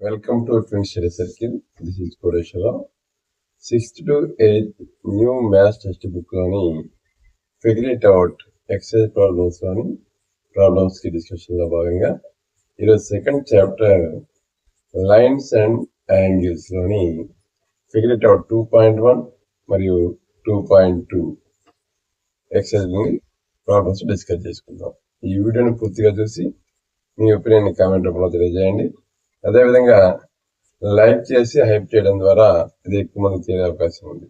Welcome to Twin Study Circle. This is Kodeshwara. 6th to 8th new maths textbook లోని figure it out exercise problems లోని problems కి discussion లో భాగంగా ఈరోజు second chapter lines and angles లోని figure it out 2.1 మరియు 2.2 exercise లోని problems discuss చేసుకుందాం. ఈ వీడియోని పూర్తిగా చూసి మీ ఒపీనియన్ కామెంట్ రూపంలో తెలియజేయండి. అదేవిధంగా లైక్ చేసి హైప్ చేయడం ద్వారా ఇది ఎక్కువ మంది చేరే అవకాశం ఉంది.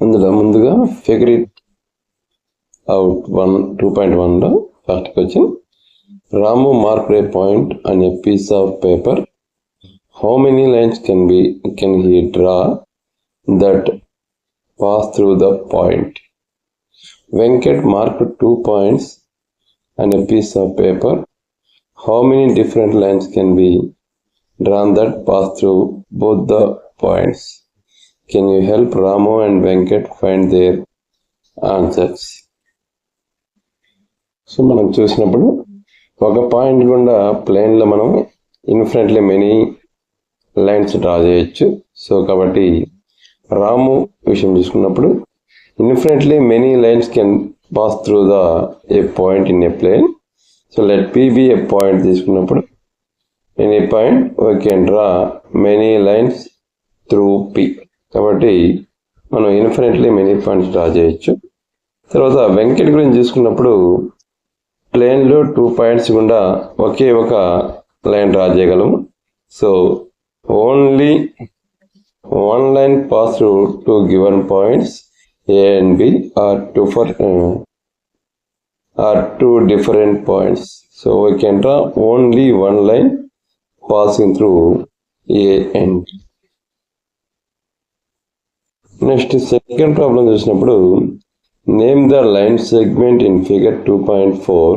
అందులో ముందుగా ఫిగర్ ఇట్ అవుట్ 2.1 లో first question, Ramu marked a point on a piece of paper. How many lines can he draw that pass through the point? Venkat marked 2 points on a piece of paper. How many different lines can be drawn that pass through both the points? Can you help Ramu and Venkat find their answers? So మనం చూసినప్పుడు ఒక point గుండా ప్లేన్లో మనం infinitely many lines draw చేయొచ్చు. So కాబట్టి రాము విషయం చూసుకున్నప్పుడు infinitely many lines can pass through a point in a plane. So let P be a point తీసుకున్నప్పుడు in a point we can draw many lines through P. కాబట్టి మనం infinitely many points draw చేయొచ్చు. తర్వాత వెంకట్ గురించి చూసుకున్నప్పుడు ప్లేన్లో 2 points గుండా ఒకే ఒక లైన్ డ్రా చేయగలము. So only one line pass through 2 given points A and B are two different points. So we can draw only one line passing through A and B. Next, second problem చూసినప్పుడు name the line segment in figure 2.4.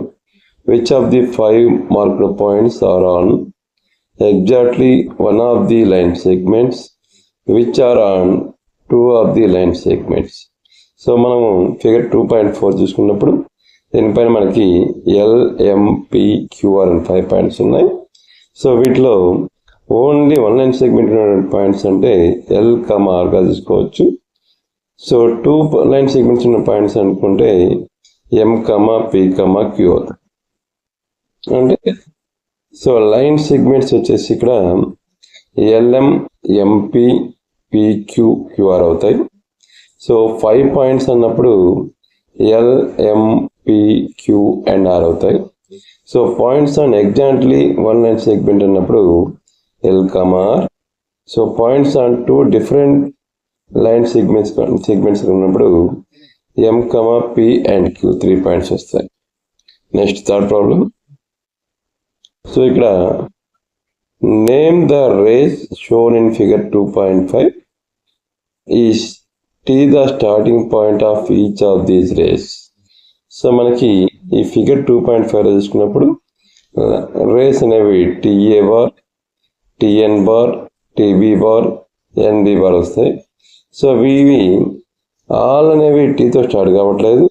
Which of the 5 marked points are on exactly one of the line segments? Which are on 2 of the line segments? So మనము figure 2.4 చూసుకున్నప్పుడు దీనిపైన మనకి LMPQR అని 5 points ఉన్నాయి. So వీటిలో only one line segment ఉన్న points అంటే L,R తీసుకోవచ్చు. సో 2 లైన్ సెగ్మెంట్స్ ఉన్న పాయింట్స్ అనుకుంటే M,P,Q అంటే సో లైన్ సెగ్మెంట్స్ వచ్చేసి ఇక్కడ LM, MP, PQ, QR అవుతాయి. సో 5 పాయింట్స్ అన్నప్పుడు L, M, P, Q and R అవుతాయి. So points on exactly one line segment అన్నప్పుడు L,R. So points on 2 different line segments ఉన్నప్పుడు M, P and Q 3 points వస్తాయి. Next third problem. So ఇక్కడ name the rays shown in figure 2.5. Is T the starting point of each of these rays. So మనకి ఈ figure 2.5 తీసుకున్నప్పుడు rays అనేవి TA bar, TN bar, TB bar, NB bar వస్తాయి. So ఇవి all అనేవి టీతో start కావట్లేదు.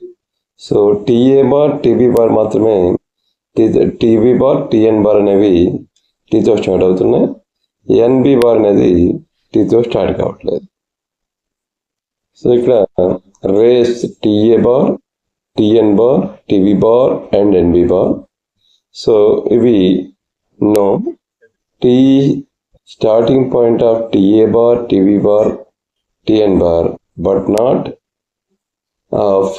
So TA bar, TB bar మాత్రమే, TB బార్, TN బార్ అనేవి టీతో స్టార్ట్ అవుతున్నాయి. NB బార్ అనేది టీతో స్టార్ట్ కావట్లేదు. సో ఇక్కడ rays TA bar, TN bar, TB bar and NB bar. So ఇవి no T starting point of TA bar, TB bar, TN bar but not of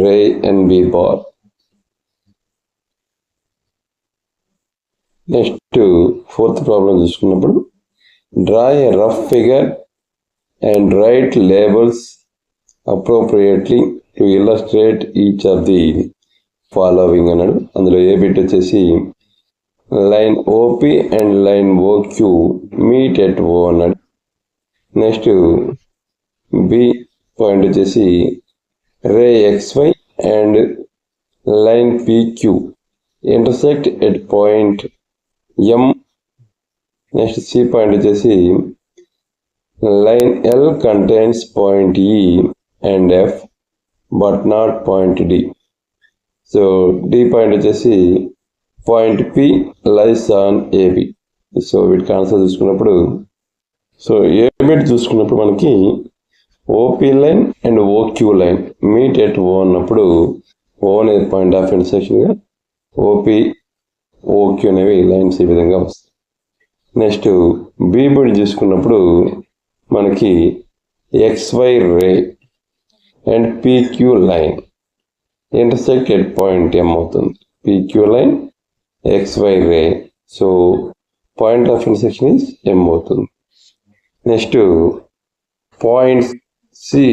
ray NB bar. Next fourth problem చూసుకున్నప్పుడు draw a rough figure and write labels appropriately to illustrate each of the following అన్నాడు. అందులో A bit వచ్చేసి line OP and line OQ meet at O అన్నాడు. Next B point వచ్చేసి ray XY and line PQ intersect at point M. Next C point వచ్చేసి line L contains point E and F but not point D. So D point వచ్చేసి point P lies on AB. So వీటికి answer చూసుకున్నప్పుడు, so ఏ bit చూసుకున్నప్పుడు మనకి OP line and OQ line meet at O అన్నప్పుడు O అనేది point of ఇంటర్సెక్షన్గా, OP OQ అనేవి lines ఈ విధంగా వస్తాయి. నెక్స్ట్ బి బిట్ చూసుకున్నప్పుడు మనకి XY ray and PQ line intersect at point M అవుతుంది. PQ line XY ray, so point of intersection is M అవుతుంది. నెక్స్ట్ పాయింట్ సి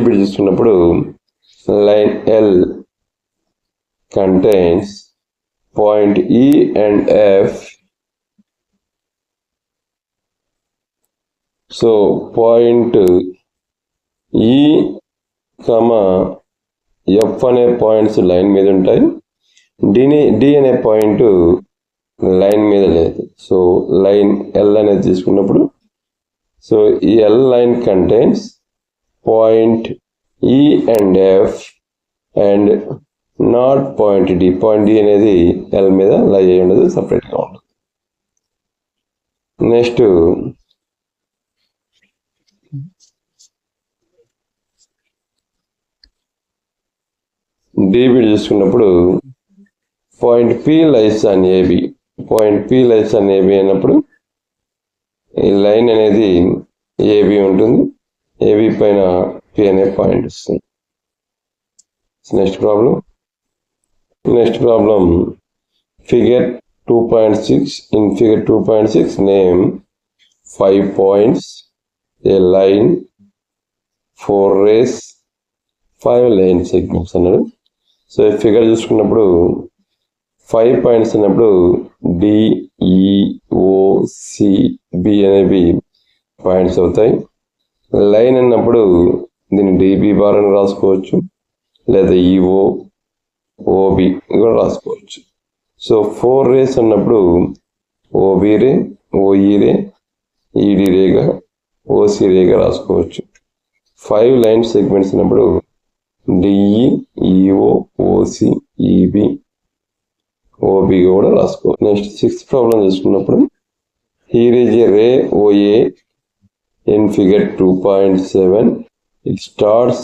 బిట్ చూసుకున్నప్పుడు line L contains point E and F. So point E, F అనే points line మీద ఉంటాయి, D అనే point line మీద లేదు. So line L అనేది తీసుకున్నప్పుడు, సో ఈ L line contains point E and F and not point D. Point D అనేది L మీద లై అయి ఉండదు, సపరేట్గా ఉండదు. నెక్స్ట్ డిబి చూసుకున్నప్పుడు point P lies on AB. Point P lies on AB అయినప్పుడు ఈ లైన్ అనేది ఏబి ఉంటుంది, ఏబి పైన పి అనే పాయింట్ వస్తుంది. Next problem figure 2.6. In figure 2.6 name 5 points, A line, 4 rays, 5 line segments అన్నాడు. సో ఈ ఫిగర్ చూసుకున్నప్పుడు 5 పాయింట్స్ అన్నప్పుడు DEOCB అనేవి పాయింట్స్ అవుతాయి. లైన్ అన్నప్పుడు దీన్ని DB బార్ అని రాసుకోవచ్చు, లేదా EOOB కూడా రాసుకోవచ్చు. సో 4 రేస్ అన్నప్పుడు OB రే, OE రే, ED రేగా, OC రేగా రాసుకోవచ్చు. 5 లైన్ సెగ్మెంట్స్ అన్నప్పుడు DE, EO, OC, EB, OB కూడా రాసుకోవచ్చు. నెక్స్ట్ 6th ప్రాబ్లం చూసుకున్నప్పుడు here is a ray OA in figure 2.7. It starts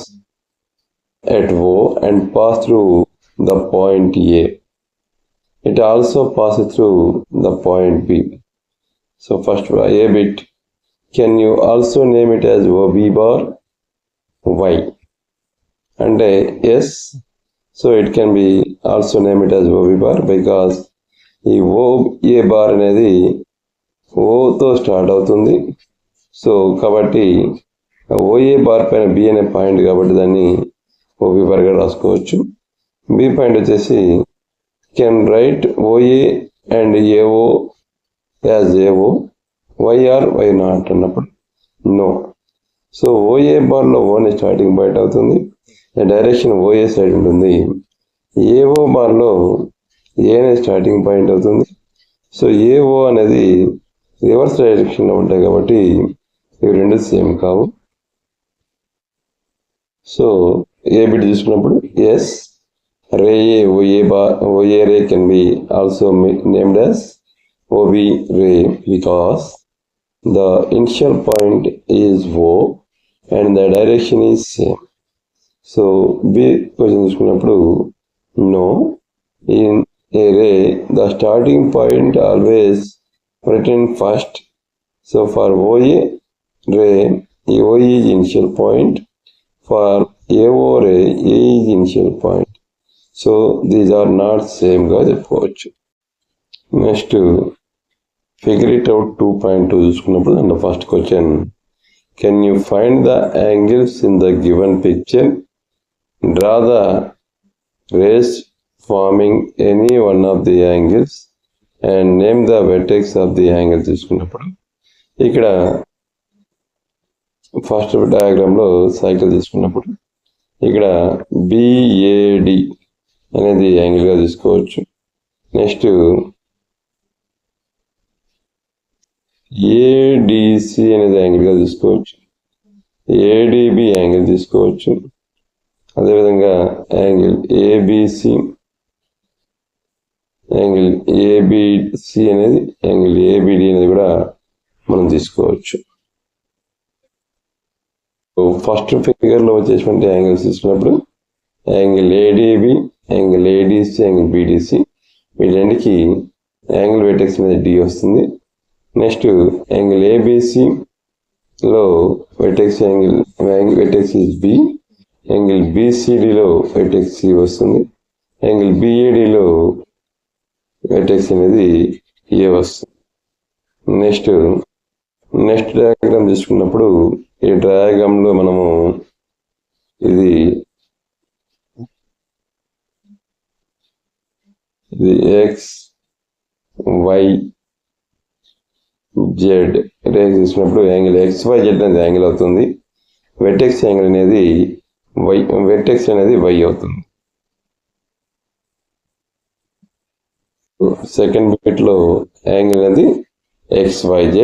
at O and pass through the point A. It also passes through the point B. So first A bit, can you also name it as OB bar? Why? And yes, so it can be also name it as OB bar because ఈ OA bar అనేది ఓతో start అవుతుంది. So కాబట్టి OA bar పైన B అనే point కాబట్టి దాన్ని OB బార్గా రాసుకోవచ్చు. B point వచ్చేసి can write OA and AO as AO, why or why not అన్నప్పుడు నో. సో OA బార్లో O అనే స్టార్టింగ్ పాయింట్ అవుతుంది, డైరెక్షన్ OA సైడ్ ఉంటుంది. AO బార్లో A అనే స్టార్టింగ్ పాయింట్ అవుతుంది. సో AO అనేది రివర్స్ డైరెక్షన్లో ఉంటాయి కాబట్టి ఇవి రెండు సేమ్ కావు. సో ఏ బిట్ తీసుకున్నప్పుడు S ray OA ray can be also named as OB ray because the initial point is O and the direction is same. So B question తీసుకున్నప్పుడు no, in a ray the starting point always written first. So for OA ray, OE is initial point. For AO ray, A is initial point. So these are not same గా చెప్పుకోవచ్చు. Next figure it out 2.2 చూసుకున్నప్పుడు and first question, can you find the angles in the given picture, draw the rays forming any one of the angles and name the vertex of the angle తీసుకున్నప్పుడు ఇక్కడ first డయాగ్రామ్లో cycle తీసుకున్నప్పుడు ఇక్కడ BAD అనేది యాంగిల్గా తీసుకోవచ్చు. Next ADC అనేది యాంగిల్గా తీసుకోవచ్చు, ADB angle తీసుకోవచ్చు. అదేవిధంగా యాంగిల్ ABC, యాంగిల్ ఏబిసి అనేది, యాంగిల్ ఏబిడి అనేది కూడా మనం తీసుకోవచ్చు. ఫస్ట్ ఫిగర్లో వచ్చేటువంటి యాంగిల్స్ తీసుకున్నప్పుడు angle ADB, angle ADC, angle BDC వీళ్ళకి యాంగిల్ వెర్టెక్స్ అనేది డి వస్తుంది. నెక్స్ట్ యాంగిల్ ఏబిసిలో vertex vertex is B, angle బిసిడిలో వెర్టెక్స్ సి వస్తుంది, యాంగిల్ బిఏడిలో వెర్టెక్స్ అనేది ఏ వస్తుంది. నెక్స్ట్ డయాగ్రామ్ తీసుకున్నప్పుడు ఈ డయాగ్రామ్లో మనము ఇది ఎక్స్ వై జెడ్ రేస్ తీసుకున్నప్పుడు యాంగిల్ XYZ అనేది యాంగిల్ అవుతుంది, వెర్టెక్స్ యాంగిల్ అనేది వెర్టెక్స్ అనేది వై అవుతుంది. సెకండ్ బిట్లో యాంగిల్ అనేది XYZ,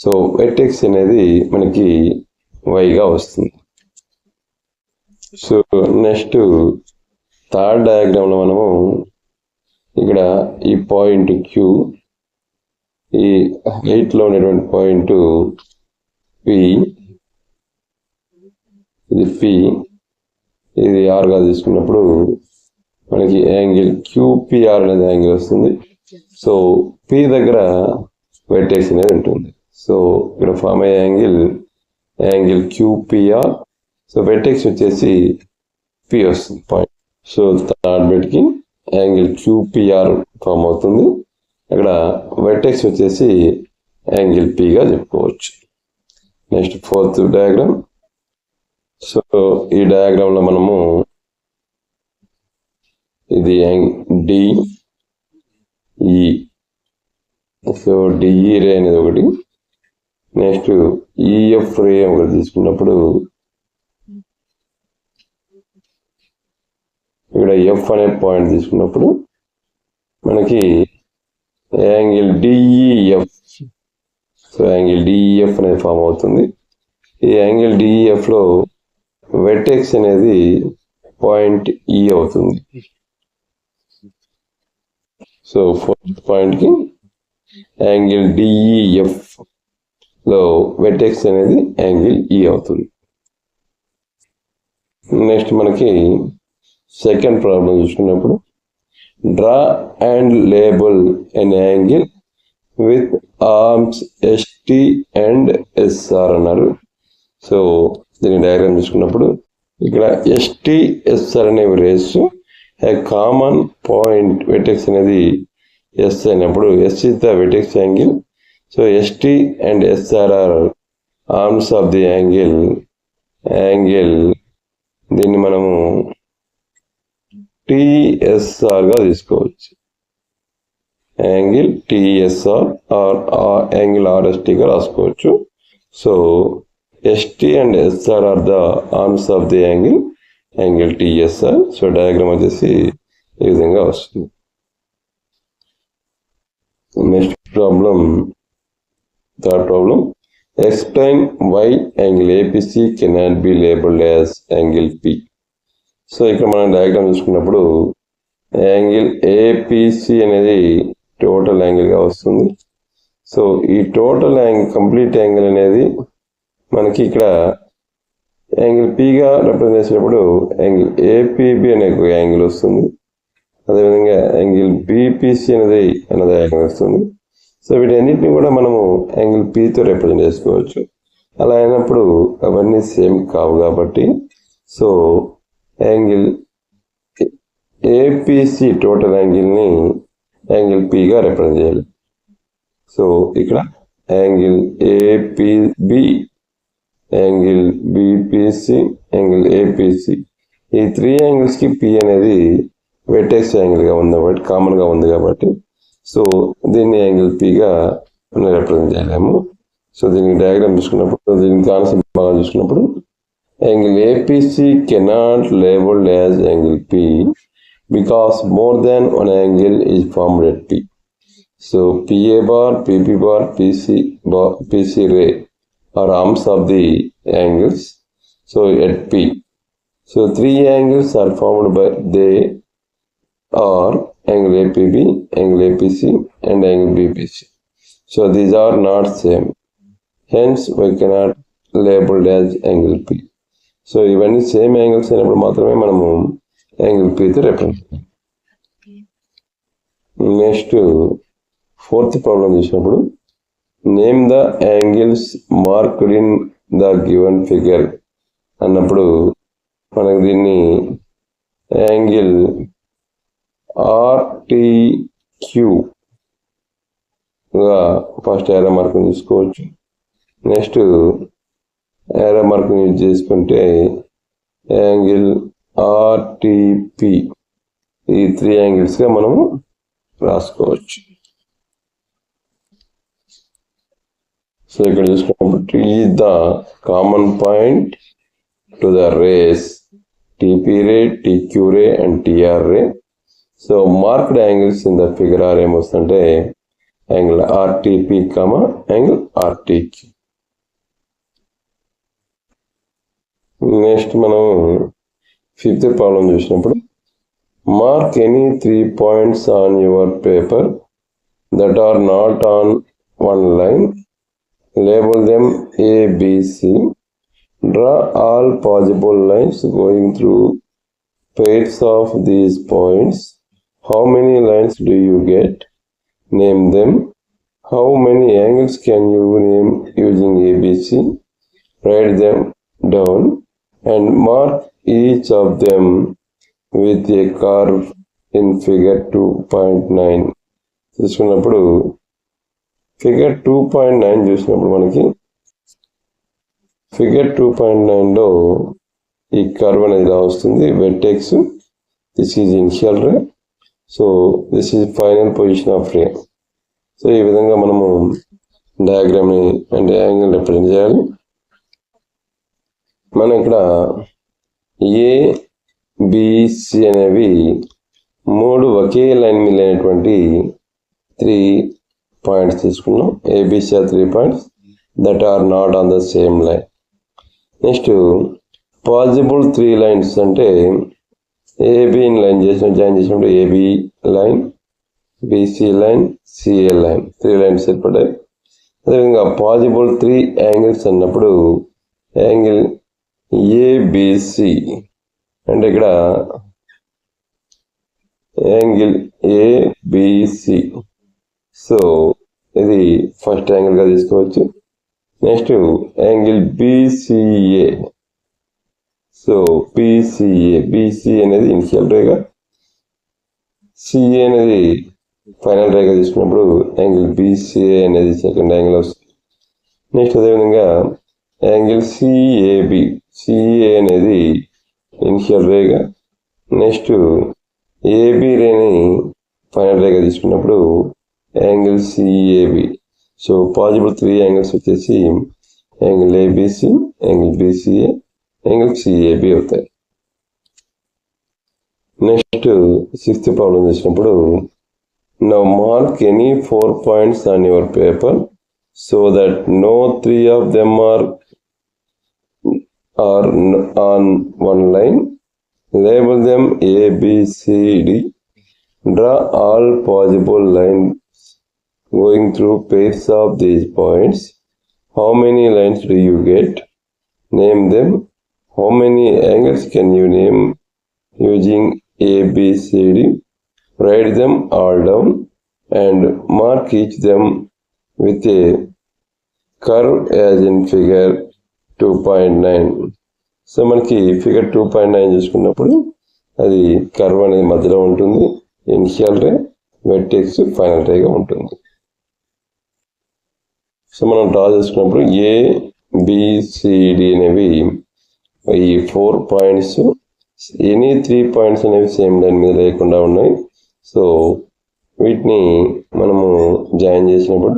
సో వెర్టెక్స్ అనేది మనకి వైగా వస్తుంది. సో నెక్స్ట్ థర్డ్ డయాగ్రామ్లో మనము ఇక్కడ ఈ పాయింట్ క్యూ, ఈ హైట్లో ఉన్నటువంటి పాయింట్ పి, ఇది పి, ఇది ఆర్గా తీసుకున్నప్పుడు మనకి యాంగిల్ QPR అనేది యాంగిల్ వస్తుంది. సో పి దగ్గర వెర్టెక్స్ అనేది ఉంటుంది. సో ఇక్కడ ఫామ్ అయ్యే యాంగిల్ QPR, సో వెర్టెక్స్ వచ్చేసి పి వస్తుంది పాయింట్. సో థర్డ్ బిట్కి యాంగిల్ QPR ఫామ్ అవుతుంది, అక్కడ వెర్టెక్స్ వచ్చేసి యాంగిల్ పిగా చెప్పుకోవచ్చు. Next fourth diagram. సో ఈ డయాగ్రామ్లో మనము ఇది డిఈ, సో డిఈ రే అనేది ఒకటి, నెక్స్ట్ ఈఎఫ్ రే ఒకటి తీసుకున్నప్పుడు ఇక్కడ ఎఫ్ అనే పాయింట్ తీసుకున్నప్పుడు మనకి angle DEF, so angle DEF అనేది ఫామ్ అవుతుంది. ఈ యాంగిల్ డిఈఎఫ్లో వెర్టెక్స్ అనేది పాయింట్ ఈ అవుతుంది. సో ఫోర్త్ పాయింట్కి యాంగిల్ డిఈఎఫ్లో వెర్టెక్స్ అనేది యాంగిల్ ఈ అవుతుంది. నెక్స్ట్ మనకి సెకండ్ ప్రాబ్లం చూసుకున్నప్పుడు draw and label an angle with arms ST and SR అన్నారు. సో దీని డయాగ్రామ్ చూసుకున్నప్పుడు ఇక్కడ ST SR అనేవి rays a common point, vertex అనేది S అయినప్పుడు S is the vertex angle. సో ST and SR are arms of the angle. దీన్ని మనము TSR గా తీసుకోవచ్చు. Angle TSR or angle RST గా రాసుకోవచ్చు. So ST and SR are the arms of the angle TSR. So diagram వచ్చేసి ఈ విధంగా వస్తుంది. Next problem, third problem, explain why angle APC cannot be labelled as angle P. So ఇక్కడ మనం diagram చూసుకున్నప్పుడు angle APC అనేది total యాంగిల్గా వస్తుంది. సో ఈ టోటల్ యాంగిల్, కంప్లీట్ యాంగిల్ అనేది మనకి ఇక్కడ యాంగిల్ Pగా రిప్రజెంట్ చేసినప్పుడు యాంగిల్ APB అనే ఒక యాంగిల్ వస్తుంది. అదేవిధంగా యాంగిల్ BPC అనేది యాంగిల్ వస్తుంది. సో వీటన్నిటిని కూడా మనము యాంగిల్ Pతో రిప్రజెంట్ చేసుకోవచ్చు. అలా అయినప్పుడు అవన్నీ సేమ్ కావు కాబట్టి సో యాంగిల్ APC టోటల్ యాంగిల్ని యాంగిల్ Pగా రిప్రజెంట్ చేయాలి. సో ఇక్కడ angle APB, angle BPC, angle APC, ఈ 3 యాంగిల్స్కి P అనేది వెర్టెక్స్ యాంగిల్గా ఉంది కాబట్టి, కామన్గా ఉంది కాబట్టి సో దీన్ని యాంగిల్ Pగా మనం రిప్రజెంట్ చేయలేము. సో దీనికి డయాగ్రామ్ చూసుకున్నప్పుడు, దీని కాన్సెప్ట్ బాగా చూసుకున్నప్పుడు angle APC cannot labelled as angle P because more than one angle is formed at P. So PA bar, PP bar, PC ray are arms of the angles. So at P, so 3 angles are formed by, they are angle APB, angle APC, and angle BPC. So these are not same. Hence, we cannot labeled as angle P. So ఇవన్నీ same angles అయినప్పుడు మాత్రమే మనము angle Pతో represent. Next 4th problem చూసినప్పుడు name the angles marked in the given figure అన్నప్పుడు మనకు దీన్ని angle RTQగా ఫస్ట్ ఏరో మార్క్ తీసుకోవచ్చు. నెక్స్ట్ ఏరో మార్క్ యూజ్ చేసుకుంటే యాంగిల్ RTP, ఈ 3 యాంగిల్స్గా మనము రాసుకోవచ్చు. సో ఇక్కడ చూసుకున్నప్పుడు ఈ the common point to the rays TP ray, TQ ray and TR ray. So marked angles in the figure are ఏమొస్తుందంటే angle RTP, angle RTQ. Next మనం 5th problem చూసినప్పుడు mark any 3 points on your paper that are not on one line, label them ABC, draw all possible lines going through pairs of these points. How many lines do you get? Name them. How many angles can you name using ABC? Write them down and mark each of them with a curve in figure 2.9. చూసుకున్నప్పుడు figure 2.9 చూసినప్పుడు మనకి figure 2.9లో ఈ curve అనేది ఇలా వస్తుంది. Vertex, this is initial ray, so this is final position of ray. So ఈ విధంగా మనము డయాగ్రామ్ని అంటే యాంగిల్ రిప్రజెంట్ చేయాలి. మనం ఇక్కడ ABC అనేవి 3 ఒకే లైన్ మీద లేనటువంటి 3 పాయింట్స్ తీసుకున్నాం. ABC are 3 points that are not on the same line. Next possible 3 lines అంటే ఏబిని లైన్ జాయిన్ చేసినప్పుడు AB line, BC line, CA line, 3 lines ఏర్పడ్డాయి. అదేవిధంగా పాసిబుల్ 3 యాంగిల్స్ అన్నప్పుడు యాంగిల్ ABC అంటే ఇక్కడ యాంగిల్ ABC, సో ఇది ఫస్ట్ యాంగిల్గా తీసుకోవచ్చు. Next angle BCA, so BC అనేది ఇనిషియల్ రేగా, CA అనేది ఫైనల్ రేగా తీసుకున్నప్పుడు యాంగిల్ BCA అనేది సెకండ్ యాంగిల్ వస్తుంది. నెక్స్ట్ అదేవిధంగా యాంగిల్ CA అనేది ఇనిషియల్ రేగా, నెక్స్ట్ AB రేని ఫైనల్ రేగా తీసుకున్నప్పుడు angle CAB. So possible 3 angles వచ్చేసి angle ABC, angle BCA, angle CAB అవుతాయి. నెక్స్ట్ 6th ప్రాబ్లం చేసినప్పుడు now mark any 4 points on your paper so that no 3 of them are on one line, label them ABCD, draw all possible lines going through pairs of these points. How many lines do you get? Name them. How many angles can you name using ABCD? Write them all down and mark each them with a curve as in figure 2.9. So మనకి figure 2.9 చూసుకున్నప్పుడు అది curve అనేది మధ్యలో ఉంటుంది, initial రే, vertex, final Rega ఉంటుంది. So మనం draw చేసుకున్నప్పుడు ABCD అనేవి ఈ 4 పాయింట్స్, ఎనీ 3 పాయింట్స్ అనేవి సేమ్ లైన్ మీద లేకుండా ఉన్నాయి. సో వీటిని మనము జాయిన్ చేసినప్పుడు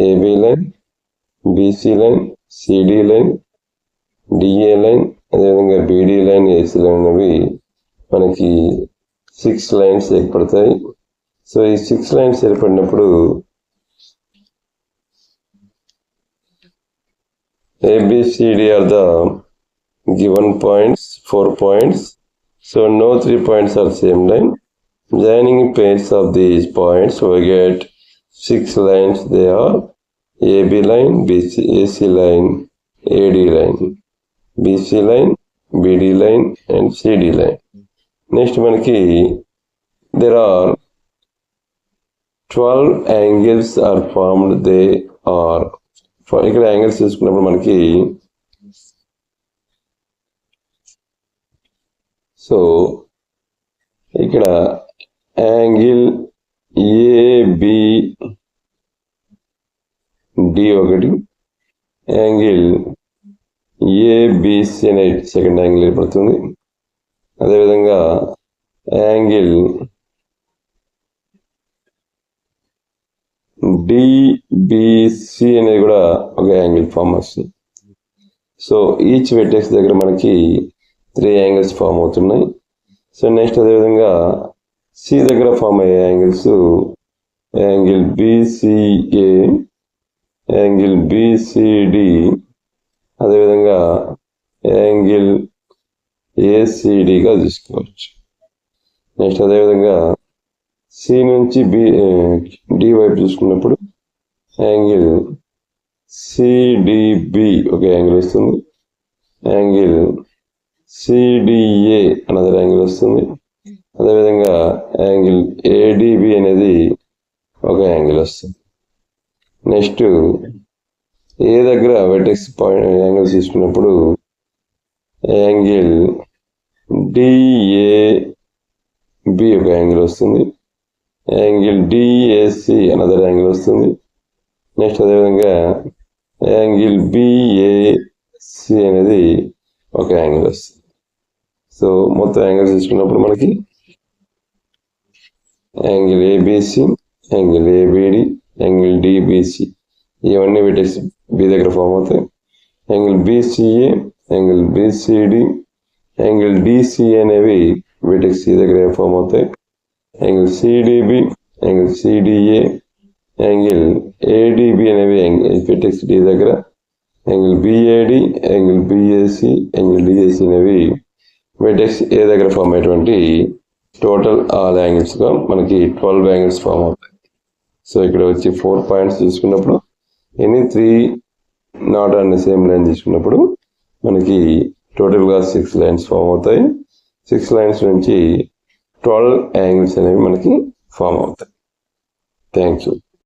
AB line, BC line, CD line, DA line, అదేవిధంగా BD లైన్, AC లైన్ అనేవి మనకి 6 లైన్స్ ఏర్పడతాయి. సో ఈ 6 లైన్స్ ఏర్పడినప్పుడు ABCD are the given points, 4 points. So no 3 points are same line. Joining pairs of these points, we get 6 lines. They are AB line, AC line, AD line, BC line, BD line, and CD line. Next మనకి there are 12 angles are formed. They are ఇక్కడ angles చూసుకున్నప్పుడు మనకి so ఇక్కడ angle ABD ఒకటి, angle ABC అనే second angle ఏర్పడుతుంది. అదేవిధంగా angle DBC అనేది కూడా ఒక యాంగిల్ ఫామ్ వస్తుంది. సో ఈచ్ వెర్టెక్స్ దగ్గర మనకి 3 యాంగిల్స్ ఫామ్ అవుతున్నాయి. సో నెక్స్ట్ అదేవిధంగా C దగ్గర ఫామ్ అయ్యే angles angle BCA, angle BCD, అదేవిధంగా యాంగిల్ ACDగా తీసుకోవచ్చు. నెక్స్ట్ అదేవిధంగా C నుంచి D వైపు చూసుకున్నప్పుడు యాంగిల్ CDB ఒక యాంగిల్ వస్తుంది, యాంగిల్ CDA అనదర్ యాంగిల్ వస్తుంది. అదేవిధంగా యాంగిల్ ADB అనేది ఒక యాంగిల్ వస్తుంది. నెక్స్ట్ ఏ దగ్గర వెర్టెక్స్ పాయింట్ యాంగిల్ తీసుకున్నప్పుడు యాంగిల్ DAB ఒక యాంగిల్ వస్తుంది, యాంగిల్ DAC అనదర్ యాంగిల్ వస్తుంది. నెక్స్ట్ అదేవిధంగా యాంగిల్ BAC అనేది ఒక యాంగిల్ వస్తుంది. సో మొత్తం యాంగిల్స్ తీసుకున్నప్పుడు మనకి angle ABC, angle ABD, angle DBC ఇవన్నీ వెర్టెక్స్ B దగ్గర ఫామ్ అవుతాయి. Angle BCA, angle BCD, angle DCA అనేవి వెర్టెక్స్ C దగ్గర ఫామ్ అవుతాయి. Angle CDB, angle CDA, angle ADB అనేవి వెర్టెక్స్ D దగ్గర, angle BAD, angle BAC, angle DAC అనేవి vertex A దగ్గర ఫామ్ అయ్యేటువంటి టోటల్ ఆల్ యాంగిల్స్గా మనకి 12 యాంగిల్స్ ఫామ్ అవుతాయి. సో ఇక్కడ వచ్చి 4 పాయింట్స్ తీసుకున్నప్పుడు any 3 not on the same line తీసుకున్నప్పుడు మనకి టోటల్గా 6 లైన్స్ ఫామ్ అవుతాయి. 6 లైన్స్ నుంచి 12 యాంగిల్స్ అనేవి మనకి ఫామ్ అవుతాయి. Thank you.